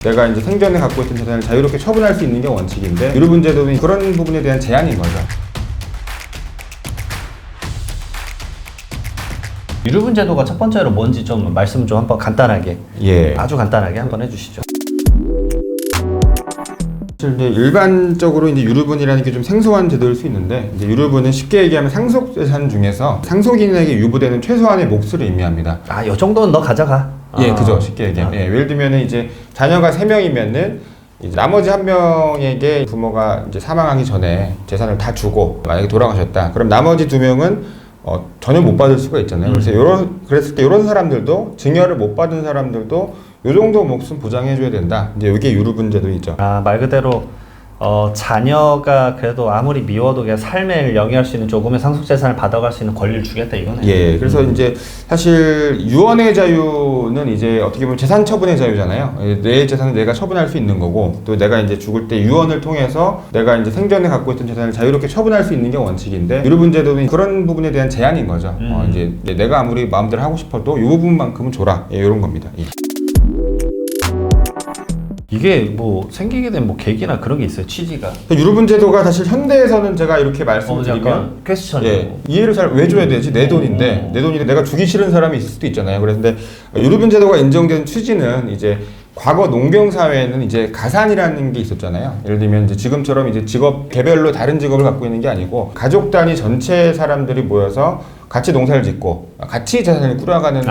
내가 이제 생전에 갖고 있던 재산을 자유롭게 처분할 수 있는 게 원칙인데 유류분제도는 그런 부분에 대한 제한인 거죠. 유류분 제도가 첫 번째로 뭔지 좀 말씀 좀 한번 간단하게, 아주 간단하게 한번 해주시죠. 사실 이제 일반적으로 이제 유류분이라는 게 좀 생소한 제도일 수 있는데, 이제 유류분은 쉽게 얘기하면 상속재산 중에서 상속인에게 유부되는 최소한의 몫을 의미합니다. 아, 요 정도는 너 가져가. 예, 그죠. 쉽게 얘기하면. 예, 예를 들면은 이제 자녀가 3명이면은 이제 나머지 1명에게 부모가 이제 사망하기 전에 재산을 다 주고 만약에 돌아가셨다. 그럼 나머지 2명은 전혀 못 받을 수가 있잖아요. 그래서 그랬을 때 이런 사람들도 증여를 못 받은 사람들도 요 정도 몫은 보장해줘야 된다. 이제 이게 유류분제도이죠. 아, 말 그대로 자녀가 그래도 아무리 미워도 그냥 삶을 영위할 수 있는 조금의 상속재산을 받아갈 수 있는 권리를 주겠다 이거네. 예, 그래서 이제 사실 유언의 자유는 이제 어떻게 보면 재산 처분의 자유잖아요. 내 재산을 내가 처분할 수 있는 거고, 또 내가 이제 죽을 때 유언을 통해서 내가 이제 생전에 갖고 있던 재산을 자유롭게 처분할 수 있는 게 원칙인데, 유류분제도는 그런 부분에 대한 제한인 거죠. 이제 내가 아무리 마음대로 하고 싶어도 이 부분만큼은 줘라. 예, 이런 겁니다. 예. 이게 뭐 생기게 된 뭐 계기나 그런 게 있어요, 취지가? 유류분제도가 사실 현대에서는 제가 이렇게 말씀을 드리면 퀘스천이고. 이해를 잘 왜 줘야 되지? 내 돈인데 내가 주기 싫은 사람이 있을 수도 있잖아요. 그런데 유류분제도가 인정된 취지는 이제 과거 농경 사회에는 이제 가산이라는 게 있었잖아요. 예를 들면 이제 지금처럼 이제 직업 개별로 다른 직업을 갖고 있는 게 아니고 가족 단위 전체 사람들이 모여서 같이 농사를 짓고 같이 재산을 꾸려가는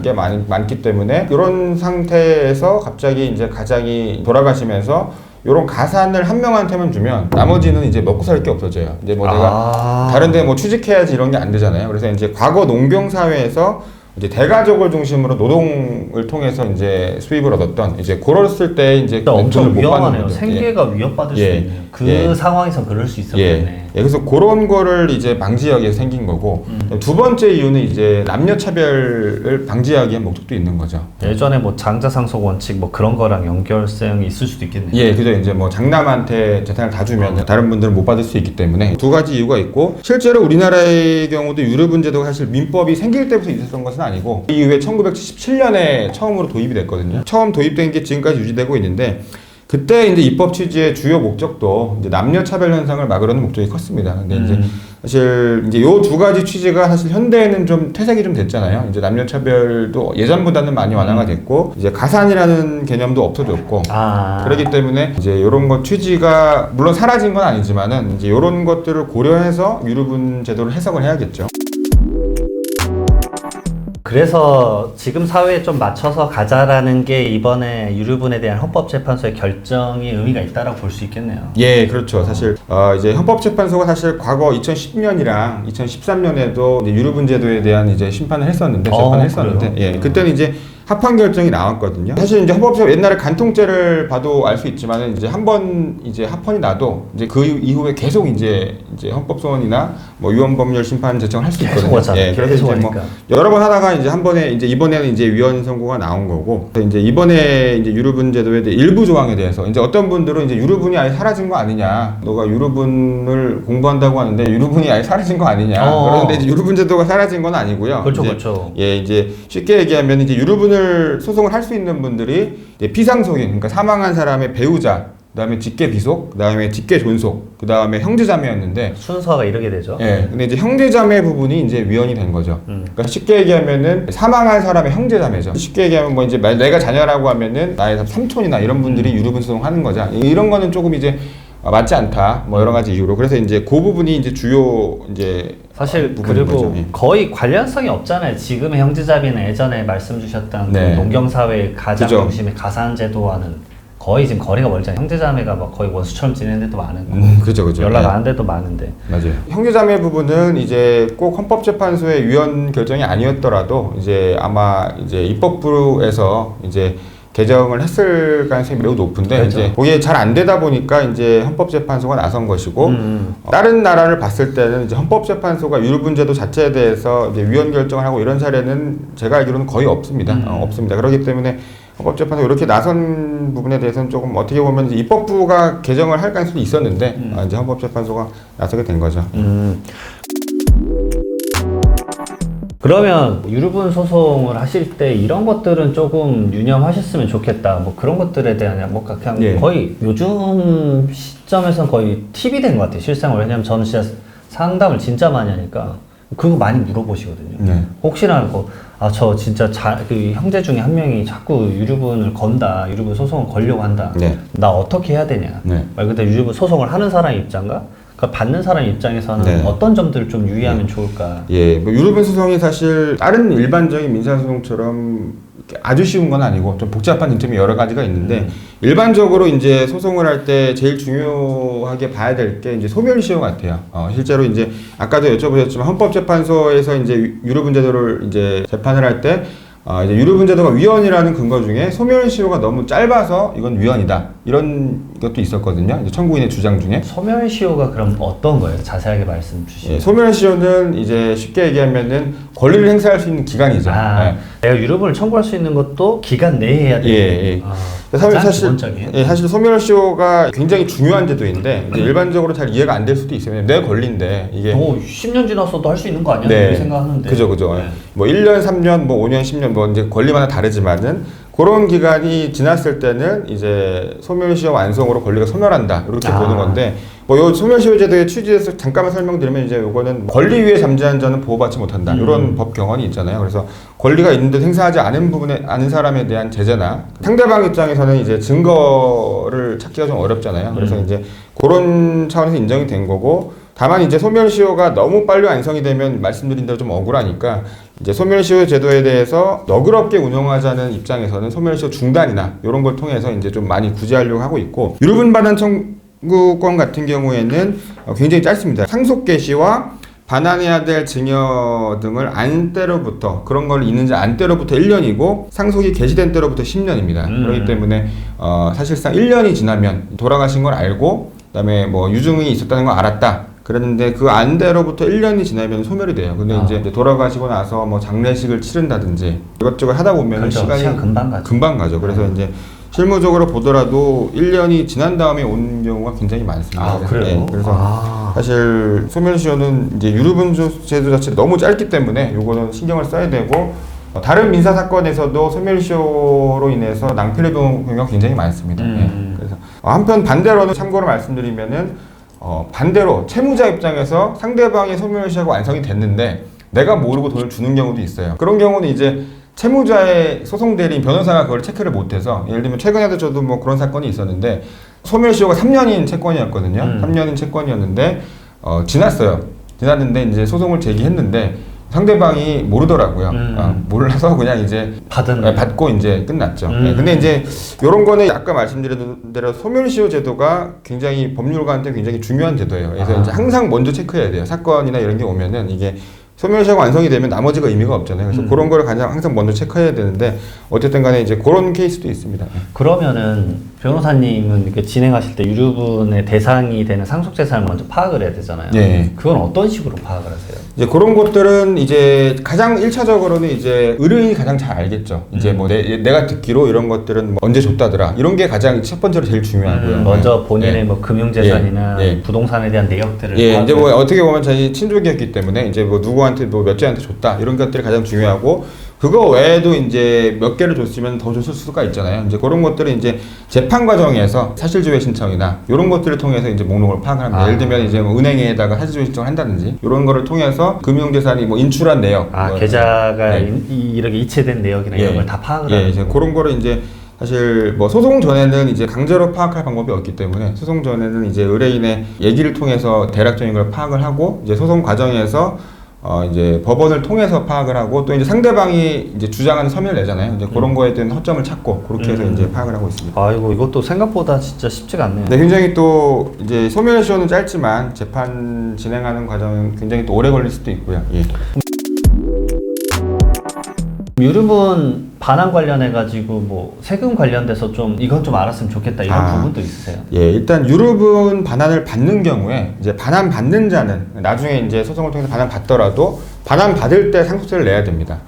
게 많기 때문에 이런 상태에서 갑자기 이제 가장이 돌아가시면서 이런 가산을 한 명한테만 주면 나머지는 이제 먹고 살 게 없어져요. 이제 뭐 내가 다른데 뭐 취직해야지 이런 게 안 되잖아요. 그래서 이제 과거 농경 사회에서 이제 대가족을 중심으로 노동을 통해서 이제 수입을 얻었던 이제 그랬을 때 이제 엄청 위험하네요. 생계가 위협받을 수 있는 그 상황에서 그럴 수 있었겠네. 그래서 그런 거를 이제 방지하기 위해서 생긴 거고, 두 번째 이유는 이제 남녀 차별을 방지하기 위한 목적도 있는 거죠. 예전에 뭐 장자상속 원칙 뭐 그런 거랑 연결성이 있을 수도 있겠네요. 예, 그죠. 이제 뭐 장남한테 재산을 다 주면 다른 분들은 못 받을 수 있기 때문에 두 가지 이유가 있고, 실제로 우리나라의 경우도 유류분제도가 사실 민법이 생길 때부터 있었던 것은 아니고 이 이후에 1977년에 처음으로 도입이 됐거든요. 처음 도입된 게 지금까지 유지되고 있는데, 그때 이제 입법 취지의 주요 목적도 이제 남녀 차별 현상을 막으려는 목적이 컸습니다. 근데 이제 사실 이제 요 두 가지 취지가 사실 현대에는 좀 퇴색이 좀 됐잖아요. 이제 남녀 차별도 예전보다는 많이 완화가 됐고, 이제 가산이라는 개념도 없어졌고, 그렇기 때문에 이제 이런 것 취지가 물론 사라진 건 아니지만은 이제 이런 것들을 고려해서 유류분 제도를 해석을 해야겠죠. 그래서 지금 사회에 좀 맞춰서 가자라는 게 이번에 유류분에 대한 헌법재판소의 결정이 의미가 있다라고 볼 수 있겠네요. 예, 그렇죠. 사실 이제 헌법재판소가 사실 과거 2010년이랑 2013년에도 유류분 제도에 대한 이제 심판을 했었는데, 재판을 했었는데, 예, 그때는 이제 합헌 결정이 나왔거든요. 사실 이제 헌법재판소 옛날에 간통죄를 봐도 알 수 있지만은 이제 한 번 이제 합헌이 나도 이제 그 이후에 계속 이제 헌법소원이나 뭐 유언법률 심판 제청을 할 수 있거든요. 예, 그래서 이제 뭐 여러 번 하다가 이제 한 번에 이제 이번에는 이제 위헌 선고가 나온 거고, 이제 이번에 이제 유류분 제도에 대해 일부 조항에 대해서 이제 어떤 분들은 이제 유류분이 아예 사라진 거 아니냐, 너가 유류분을 공부한다고 하는데 유류분이 아예 사라진 거 아니냐. 그런데 이제 유류분 제도가 사라진 건 아니고요. 그렇죠, 이제, 그렇죠. 예, 이제 쉽게 얘기하면 이제 유류분을 소송을 할 수 있는 분들이 피상속인, 그러니까 사망한 사람의 배우자, 그다음에 직계 비속, 그다음에 직계 존속, 그다음에 형제자매였는데 순서가 이렇게 되죠. 예, 근데 이제 형제자매 부분이 이제 위헌이 된 거죠. 그러니까 쉽게 얘기하면은 사망한 사람의 형제자매죠. 쉽게 얘기하면 뭐 이제 내가 자녀라고 하면은 나의 삼촌이나 이런 분들이 유류분 소송하는 거죠. 이런 거는 조금 이제 맞지 않다. 뭐 여러 가지 이유로. 그래서 이제 그 부분이 이제 주요 이제 사실 그리고 거의 관련성이 없잖아요. 지금의 형제자매는 예전에 말씀 주셨던 그 농경사회 가장 중심의 가산제도와는 거의 지금 거리가 멀잖아요. 형제자매가 막 거의 원수처럼 지내는 데도 많은 그죠. 연락 안 한 데도 많은데. 맞아요. 형제자매 부분은 이제 꼭 헌법재판소의 위헌 결정이 아니었더라도 이제 아마 이제 입법부에서 이제 개정을 했을 가능성이 매우 높은데, 그렇죠. 이제 그게 잘 안 되다 보니까 이제 헌법재판소가 나선 것이고, 다른 나라를 봤을 때는 이제 헌법재판소가 유류분제도 자체에 대해서 이제 위헌 결정을 하고 이런 사례는 제가 알기로는 거의 없습니다. 없습니다. 그렇기 때문에 헌법재판소 이렇게 나선 부분에 대해서는 조금 어떻게 보면 이제 입법부가 개정을 할 가능성이 있었는데 이제 헌법재판소가 나서게 된 거죠. 그러면 유류분 소송을 하실 때 이런 것들은 조금 유념하셨으면 좋겠다. 뭐 그런 것들에 대한 뭐 그냥 예. 거의 요즘 시점에서는 거의 팁이 된 것 같아요. 실생활. 왜냐면 저는 진짜 상담을 진짜 많이 하니까 그거 많이 물어보시거든요. 네. 혹시나 저 진짜 그 형제 중에 한 명이 자꾸 유류분을 건다. 유류분 소송을 걸려고 한다. 네. 나 어떻게 해야 되냐. 네. 말 그대로 유류분 소송을 하는 사람 입장과 그 받는 사람 입장에서는 네. 어떤 점들을 좀 유의하면 좋을까? 예, 뭐 유류분 소송이 사실 다른 일반적인 민사소송처럼 아주 쉬운 건 아니고 좀 복잡한 쟁점이 여러 가지가 있는데 일반적으로 이제 소송을 할 때 제일 중요하게 봐야 될 게 이제 소멸시효 같아요. 실제로 이제 아까도 여쭤보셨지만 헌법재판소에서 이제 유류분 제도를 이제 재판을 할 때 이제 유류분 제도가 위헌이라는 근거 중에 소멸시효가 너무 짧아서 이건 위헌이다 이런 것도 있었거든요. 이제 청구인의 주장 중에. 소멸시효가 그럼 어떤 거예요? 자세하게 말씀 주시면. 예, 소멸시효는 이제 쉽게 얘기하면은 권리를 행사할 수 있는 기간이죠. 예. 내가 유류분을 청구할 수 있는 것도 기간 내에 해야 돼요. 예. 사실 소멸시효가 굉장히 중요한 제도인데 이제 일반적으로 잘 이해가 안 될 수도 있어요. 내 권리인데 이게 10년 지났어도 할 수 있는 거 아니야? 네. 이렇게 생각하는데. 그죠. 네. 뭐 1년, 3년, 뭐 5년, 10년 뭐 이제 권리마다 다르지만은 그런 기간이 지났을 때는 이제 소멸시효 완성으로 권리가 소멸한다 이렇게 보는 건데 뭐 요 소멸시효 제도의 취지에서 잠깐만 설명드리면 이제 요거는 권리 위에 잠재한 자는 보호받지 못한다 이런 법 경언이 있잖아요. 그래서 권리가 있는데 행사하지 않은 부분에 아는 사람에 대한 제재나 상대방 입장에서는 이제 증거를 찾기가 좀 어렵잖아요. 그래서 이제 그런 차원에서 인정이 된 거고. 다만 이제 소멸시효가 너무 빨리 완성이 되면 말씀드린 대로 좀 억울하니까 이제 소멸시효 제도에 대해서 너그럽게 운영하자는 입장에서는 소멸시효 중단이나 이런 걸 통해서 이제 좀 많이 구제하려고 하고 있고 유류분 반환 청구권 같은 경우에는 굉장히 짧습니다. 상속 개시와 반환해야 될 증여 등을 안 때로부터 그런 걸 있는지 안 때로부터 1년이고 상속이 개시된 때로부터 10년입니다. 그렇기 때문에 사실상 1년이 지나면 돌아가신 걸 알고 그다음에 뭐 유증이 있었다는 걸 알았다. 그랬는데 그 안대로부터 1년이 지나면 소멸이 돼요. 근데 이제 돌아가시고 나서 뭐 장례식을 치른다든지 이것저것 하다 보면 그렇죠. 시간이 금방 가죠. 그래서 이제 실무적으로 보더라도 1년이 지난 다음에 오는 경우가 굉장히 많습니다. 그래요? 네, 그래서 사실 소멸시효는 이제 유류분 제도 자체가 너무 짧기 때문에 요거는 신경을 써야 되고 다른 민사 사건에서도 소멸시효로 인해서 낭패를 본 경우가 굉장히 많습니다. 그래서 한편 반대로는 참고로 말씀드리면은 반대로 채무자 입장에서 상대방의 소멸시효가 완성이 됐는데 내가 모르고 돈을 주는 경우도 있어요. 그런 경우는 이제 채무자의 소송 대리인 변호사가 그걸 체크를 못해서 예를 들면 최근에도 저도 뭐 그런 사건이 있었는데 소멸시효가 3년인 채권이었거든요. 3년인 채권이었는데 지났어요. 지났는데 이제 소송을 제기했는데 상대방이 모르더라고요. 몰라서 그냥 이제 받고 이제 끝났죠. 네, 근데 이제 이런 거는 아까 말씀드린 대로 소멸시효 제도가 굉장히 법률가한테 굉장히 중요한 제도예요. 그래서 이제 항상 먼저 체크해야 돼요. 사건이나 이런 게 오면은 이게 소멸시효가 완성이 되면 나머지가 의미가 없잖아요. 그래서 그런 걸 가장 항상 먼저 체크해야 되는데 어쨌든 간에 이제 그런 케이스도 있습니다. 그러면은 변호사님은 이렇게 진행하실 때 유류분의 대상이 되는 상속재산을 먼저 파악을 해야 되잖아요. 네. 그건 어떤 식으로 파악을 하세요? 이제 그런 것들은 이제 가장 1차적으로는 이제 의뢰인이 가장 잘 알겠죠. 이제 뭐 내가 듣기로 이런 것들은 뭐 언제 줬다더라. 이런 게 가장 첫 번째로 제일 중요하고요. 먼저 본인의 뭐 금융재산이나 부동산에 대한 내역들을 이제 뭐 어떻게 보면 자기 친족이었기 때문에 이제 뭐 누구한테 뭐 몇 자한테 줬다 이런 것들이 가장 중요하고 그거 외에도 이제 몇 개를 줬으면 더 줬을 수가 있잖아요. 이제 그런 것들은 이제 재판 과정에서 사실조회 신청이나 이런 것들을 통해서 이제 목록을 파악을 합니다. 예를 들면 이제 뭐 은행에다가 사실조회 신청을 한다든지 이런 거를 통해서 금융재산이 뭐 인출한 내역, 계좌가 이렇게 이체된 내역이나 이런 걸 다 파악을 하는 이제 그런 거를 이제 사실 뭐 소송 전에는 이제 강제로 파악할 방법이 없기 때문에 소송 전에는 이제 의뢰인의 얘기를 통해서 대략적인 걸 파악을 하고 이제 소송 과정에서 이제 법원을 통해서 파악을 하고 또 이제 상대방이 이제 주장하는 서면을 내잖아요. 이제 그런 거에 대한 허점을 찾고 그렇게 해서 이제 파악을 하고 있습니다. 아이고 이것도 생각보다 진짜 쉽지가 않네요. 네, 굉장히 또 이제 소멸시효는 짧지만 재판 진행하는 과정은 굉장히 또 오래 걸릴 수도 있고요. 예. 유류분 반환 관련해가지고 뭐 세금 관련돼서 좀 이건 좀 알았으면 좋겠다 이런 부분도 있으세요? 예, 일단 유류분 반환을 받는 경우에 이제 반환 받는 자는 나중에 이제 소송을 통해서 반환 받더라도 반환 받을 때 상속세를 내야 됩니다.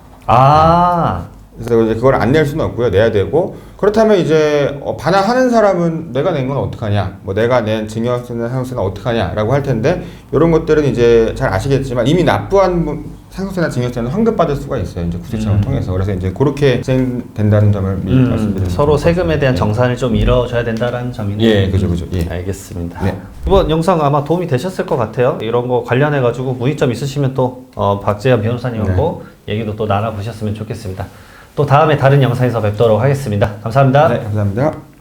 그래서 이제 그걸 안 낼 수는 없고요. 내야 되고 그렇다면 이제 반환하는 사람은 내가 낸 건 어떡하냐 뭐 내가 낸 증여세나 상속세는 어떡하냐 라고 할 텐데 이런 것들은 이제 잘 아시겠지만 이미 납부한 상속세나 증여세는 환급받을 수가 있어요. 이제 구체청을 통해서. 그래서 이제 그렇게 진행된다는 점을 미리 말씀드리는 서로 세금에 대한 네. 정산을 좀 이뤄줘야 된다라는 점이네요. 예, 그죠. 예. 알겠습니다. 네. 이번 영상 아마 도움이 되셨을 것 같아요. 이런 거 관련해가지고 문의점 있으시면 또 박재현 변호사님하고 얘기도 또 나눠보셨으면 좋겠습니다. 또 다음에 다른 영상에서 뵙도록 하겠습니다. 감사합니다. 네, 감사합니다.